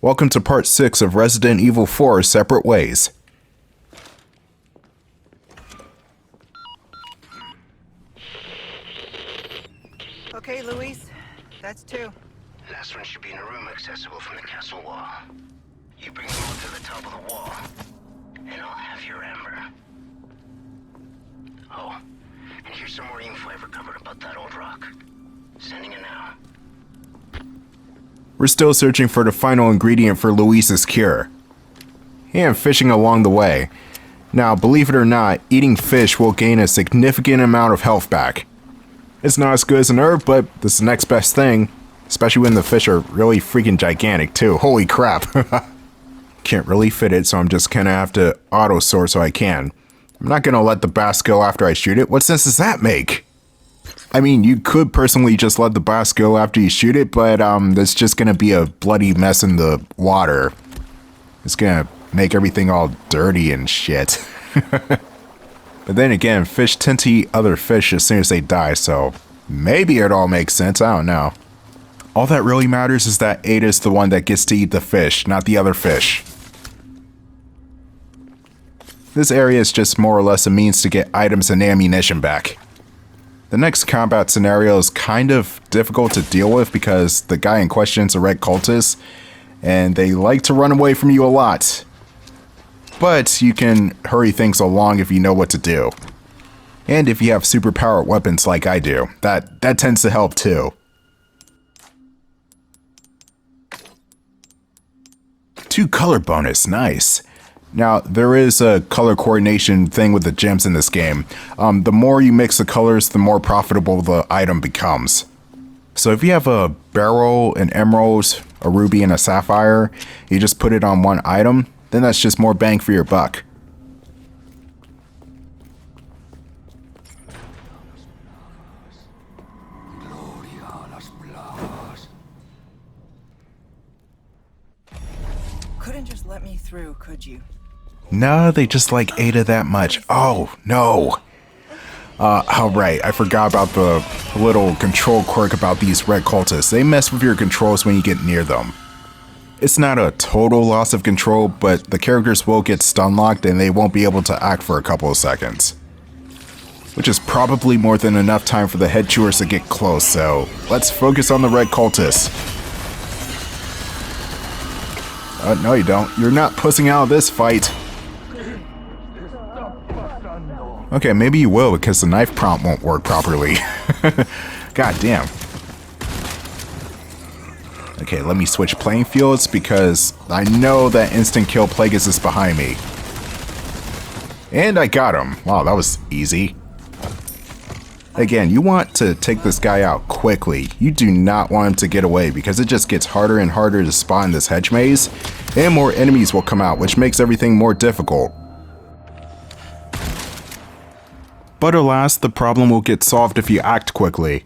Welcome to part 6 of Resident Evil 4 Separate Ways. Okay, Luis. That's 2. Last one should be in a room accessible from the castle wall. You bring them all to the top of the wall, and I'll have your amber. Oh, and here's some more info I've recovered about that old rock. Sending it now. We're still searching for the final ingredient for Luis's cure. And fishing along the way. Now, believe it or not, eating fish will gain a significant amount of health back. It's not as good as an herb, but this is the next best thing. Especially when the fish are really freaking gigantic too. Holy crap. Can't really fit it, so I'm just gonna have to auto-sort so I can. I'm not gonna let the bass go after I shoot it. What sense does that make? I mean, you could personally just let the bass go after you shoot it, but there's just gonna be a bloody mess in the water. It's gonna make everything all dirty and shit. But then again, fish tend to eat other fish as soon as they die, so maybe it all makes sense, I don't know. All that really matters is that Ada's the one that gets to eat the fish, not the other fish. This area is just more or less a means to get items and ammunition back. The next combat scenario is kind of difficult to deal with because the guy in question is a red cultist, and they like to run away from you a lot. But you can hurry things along if you know what to do. And if you have superpowered weapons like I do, that tends to help too. 2 color bonus, nice. Now, there is a color coordination thing with the gems in this game. The more you mix the colors, the more profitable the item becomes. So if you have a beryl, an emerald, a ruby, and a sapphire, you just put it on one item, then that's just more bang for your buck. Couldn't just let me through, could you? No, they just like Ada that much. Oh, no. Alright, I forgot about the little control quirk about these red cultists. They mess with your controls when you get near them. It's not a total loss of control, but the characters will get stun locked and they won't be able to act for a couple of seconds. Which is probably more than enough time for the head chewers to get close, so let's focus on the red cultists. No you don't. You're not pussing out of this fight. Okay, maybe you will because the knife prompt won't work properly. God damn. Okay, let me switch playing fields because I know that instant kill Plagueis is behind me. And I got him. Wow, that was easy. Again, you want to take this guy out quickly. You do not want him to get away because it just gets harder and harder to spot in this hedge maze, and more enemies will come out, which makes everything more difficult. But alas, the problem will get solved if you act quickly.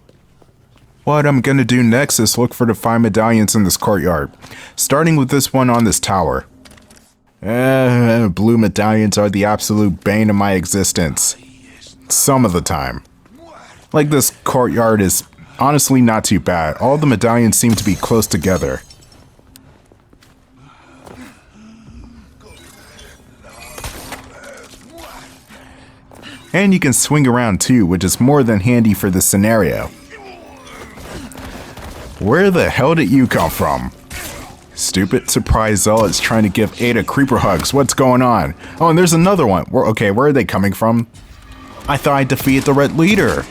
What I'm gonna do next is look for the 5 medallions in this courtyard, starting with this one on this tower. Blue medallions are the absolute bane of my existence. Some of the time. Like this courtyard is honestly not too bad. All the medallions seem to be close together. And you can swing around too, which is more than handy for this scenario. Where the hell did you come from? Stupid surprise zealots trying to give Ada creeper hugs. What's going on? Oh, and there's another one. Okay, where are they coming from? I thought I defeated the red leader.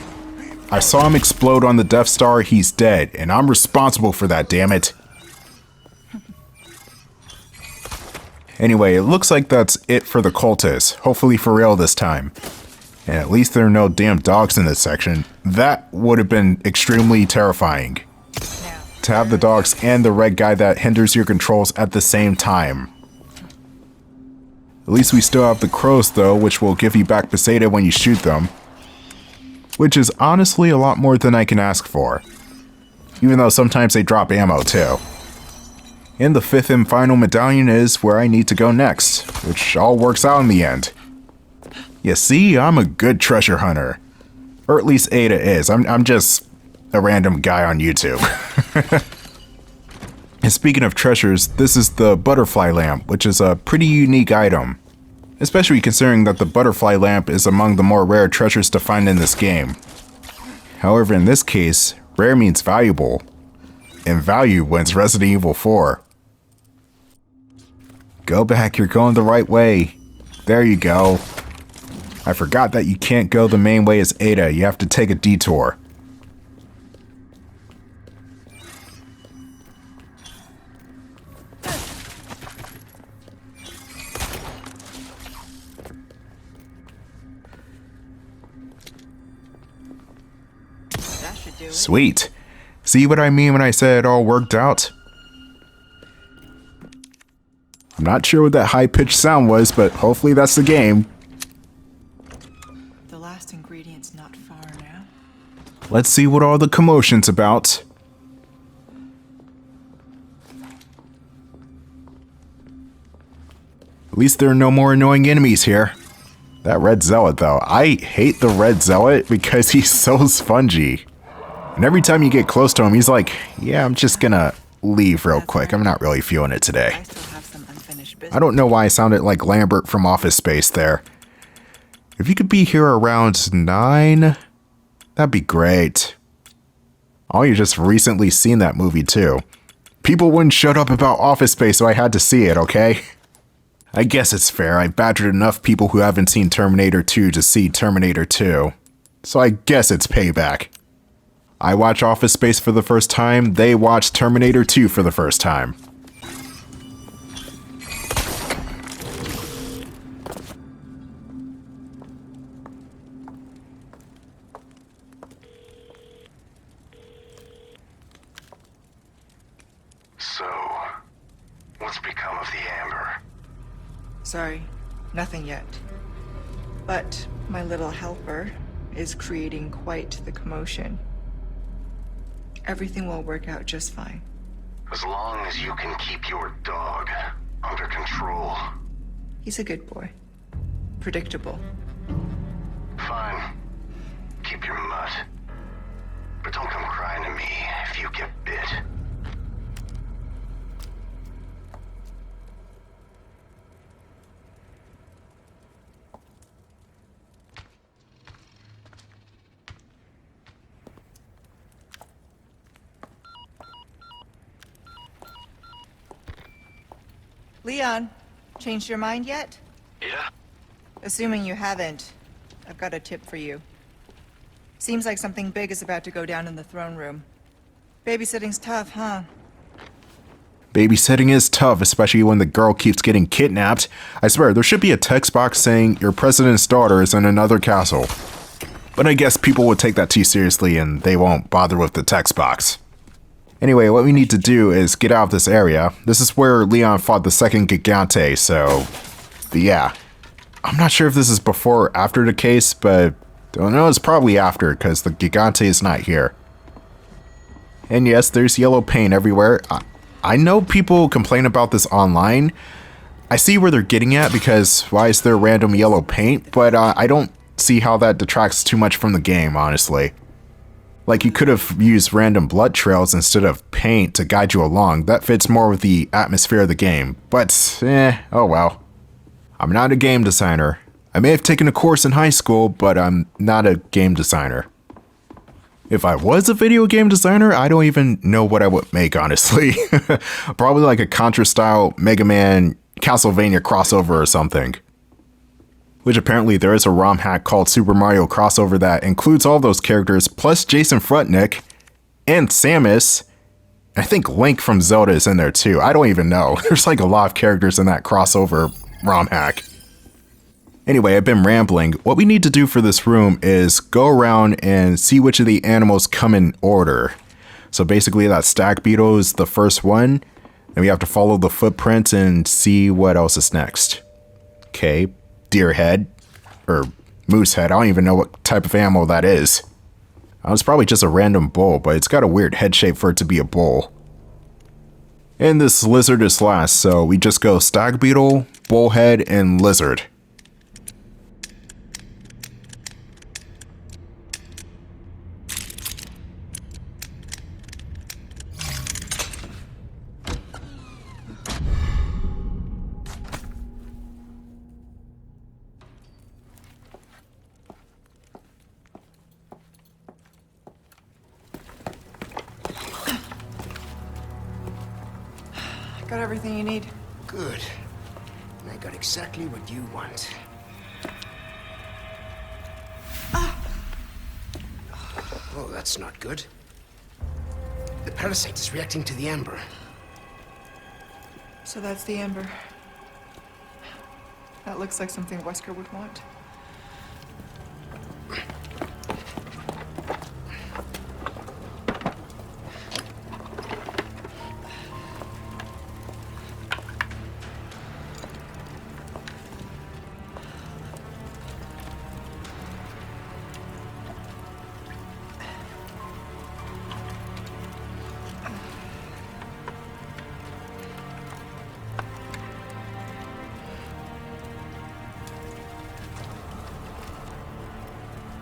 I saw him explode on the Death Star. He's dead, and I'm responsible for that, damn it. Anyway, it looks like that's it for the cultists. Hopefully for real this time. And at least there are no damn dogs in this section. That would have been extremely terrifying. To have the dogs and the red guy that hinders your controls at the same time. At least we still have the crows though, which will give you back Peseta when you shoot them. Which is honestly a lot more than I can ask for. Even though sometimes they drop ammo too. And the 5th and final medallion is where I need to go next, which all works out in the end. You see, I'm a good treasure hunter. Or at least Ada is. I'm just a random guy on YouTube. And speaking of treasures, this is the butterfly lamp, which is a pretty unique item. Especially considering that the butterfly lamp is among the more rare treasures to find in this game. However, in this case, rare means valuable, and value wins Resident Evil 4. Go back, you're going the right way. There you go. I forgot that you can't go the main way as Ada, you have to take a detour. That should do it. Sweet. See what I mean when I said it all worked out? I'm not sure what that high-pitched sound was, but hopefully that's the game. The last ingredient's not far now. Let's see what all the commotion's about. At least there are no more annoying enemies here. That red zealot though, I hate the red zealot because he's so spongy. And every time you get close to him, he's like, yeah, I'm just gonna leave real quick. I'm not really feeling it today. I still have some unfinished business. I don't know why I sounded like Lambert from Office Space there. If you could be here around 9, that'd be great. Oh, you just recently seen that movie too. People wouldn't shut up about Office Space, so I had to see it, okay? I guess it's fair. I badgered enough people who haven't seen Terminator 2 to see Terminator 2. So I guess it's payback. I watch Office Space for the first time, they watch Terminator 2 for the first time. So, what's become of the Amber? Sorry, nothing yet. But my little helper is creating quite the commotion. Everything will work out just fine. As long as you can keep your dog under control. He's a good boy. Predictable. Fine. Keep your mutt. But don't come crying to me if you get bit. Leon, changed your mind yet? Yeah? Assuming you haven't, I've got a tip for you. Seems like something big is about to go down in the throne room. Babysitting's tough, huh? Babysitting is tough, especially when the girl keeps getting kidnapped. I swear, there should be a text box saying, your president's daughter is in another castle. But I guess people will take that too seriously and they won't bother with the text box. Anyway, what we need to do is get out of this area. This is where Leon fought the second Gigante, so yeah. I'm not sure if this is before or after the case, but don't know, it's probably after because the Gigante is not here. And yes, there's yellow paint everywhere. I know people complain about this online. I see where they're getting at because why is there random yellow paint, but I don't see how that detracts too much from the game, honestly. Like, you could have used random blood trails instead of paint to guide you along. That fits more with the atmosphere of the game. But, oh well. I'm not a game designer. I may have taken a course in high school, but I'm not a game designer. If I was a video game designer, I don't even know what I would make, honestly. Probably like a Contra-style Mega Man Castlevania crossover or something. Which apparently there is a ROM hack called Super Mario Crossover that includes all those characters, plus Jason Frutnick, and Samus. I think Link from Zelda is in there too. I don't even know. There's like a lot of characters in that crossover ROM hack. Anyway, I've been rambling. What we need to do for this room is go around and see which of the animals come in order. So basically that stag beetle is the first one, and we have to follow the footprints and see what else is next. Okay. Deer head, or moose head, I don't even know what type of animal that is. It's probably just a random bull, but it's got a weird head shape for it to be a bull. And this lizard is last, so we just go stag beetle, bullhead, and lizard. Got everything you need. Good. And I got exactly what you want. Oh, that's not good. The parasite is reacting to the amber. So that's the amber. That looks like something Wesker would want.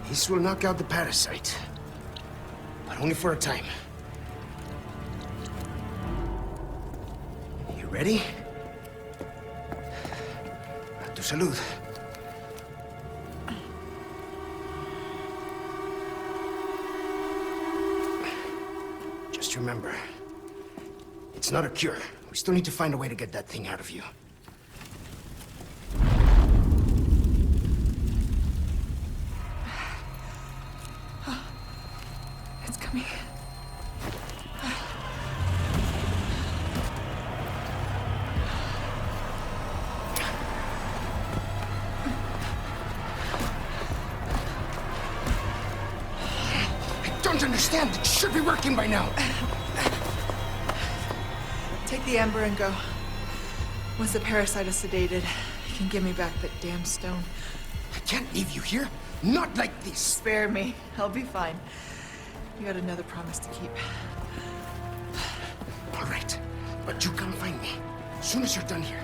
This will knock out the parasite. But only for a time. You ready? A tu salud. Just remember, it's not a cure. We still need to find a way to get that thing out of you. It's coming. I don't understand. It should be working by now. Take the amber and go. Once the parasite is sedated, you can give me back that damn stone. I can't leave you here. Not like this. Spare me. I'll be fine. You got another promise to keep. All right. But you come find me as soon as you're done here.